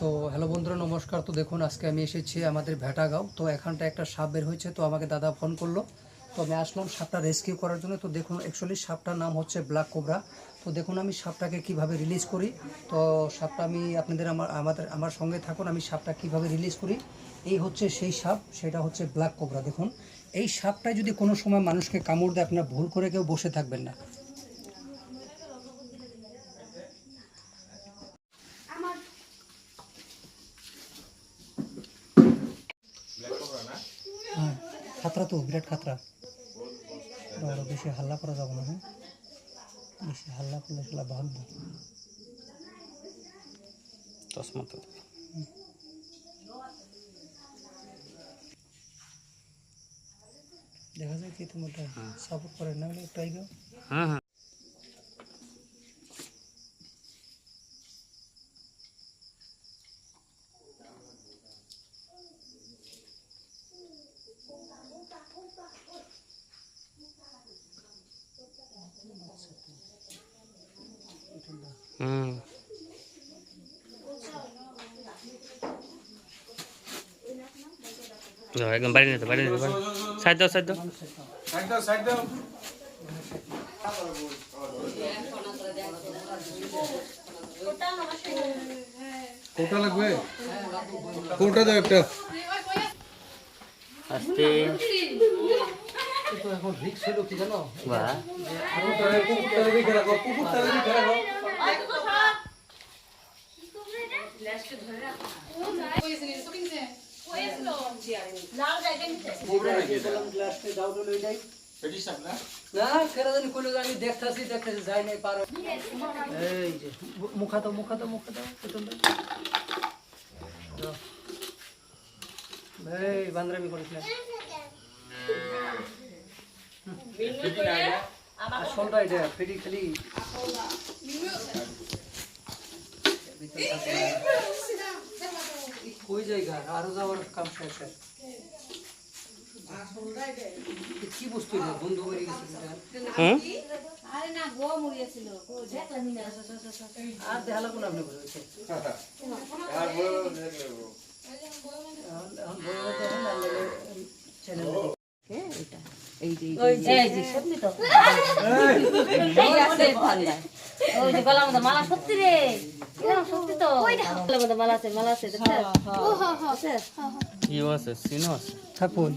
তো হ্যালো বন্ধুরা, নমস্কার। তো দেখুন, আজকে আমি এসেছি আমাদের ভেটাগাঁও। তো এখানটা একটা সাপ বের হয়েছে, তো আমাকে দাদা ফোন করলো, তো আমি আসলাম সাপটা রেস্কিউ করার জন্য। তো দেখুন, অ্যাকচুয়ালি সাপটার নাম হচ্ছে ব্ল্যাক কোবরা। তো দেখুন আমি সাপটাকে কিভাবে রিলিজ করি। তো সাপটা আমি আপনাদের আমার সঙ্গে থাকুন, আমি সাপটা কিভাবে রিলিজ করি। এই হচ্ছে সেই সাপ, সেটা হচ্ছে ব্ল্যাক কোবরা। দেখুন, এই সাপটা যদি কোনো সময় মানুষকে কামড় দেয়, আপনার ভুল করে কেউ বসে থাকবেন না। হ্যাঁ, খাতরা তো, বিরাট খাতরা। বেশি হাল্লা করা যাবে না। হ্যাঁ, বেশি হাল্লা করলে সেটা ভাঙবে। দেখা যায় কি তোমার সাপোর্ট করে না হলে টাইগার। হ্যাঁ হুম একদম বাড়ি নিতে সাইড দাও কোটা লাগবে, কোটা দাও একটা। আস্তে তো এখন রিক্স হলো কি জানো, বাহ না কেরা জানি কইলো যে আমি দেখতাছি যাই নাই পারো। এই যে মুখা দাও পেছন দাও। এই বান্দরামি করিস না। আসলটা এটা ফেরি খালি কই জায়গা আরো যাওয়ার কাম শেষ। কি বস্তু এটা বন্ধ হয়ে গেছে আরে না গো মরিয়াছিল দেখলাম না আর দেখালা কোন আপনি বলেছে এখন বড় দেখেন চ্যানেল এই যে সত্যি তো এই আছে পাল্লা ওই যে গলার মধ্যে মালা সত্যি রে এরকম সত্যি তো গলার মধ্যে মালা আছে দেখছ কি আছে সিনো আছে থাকুন।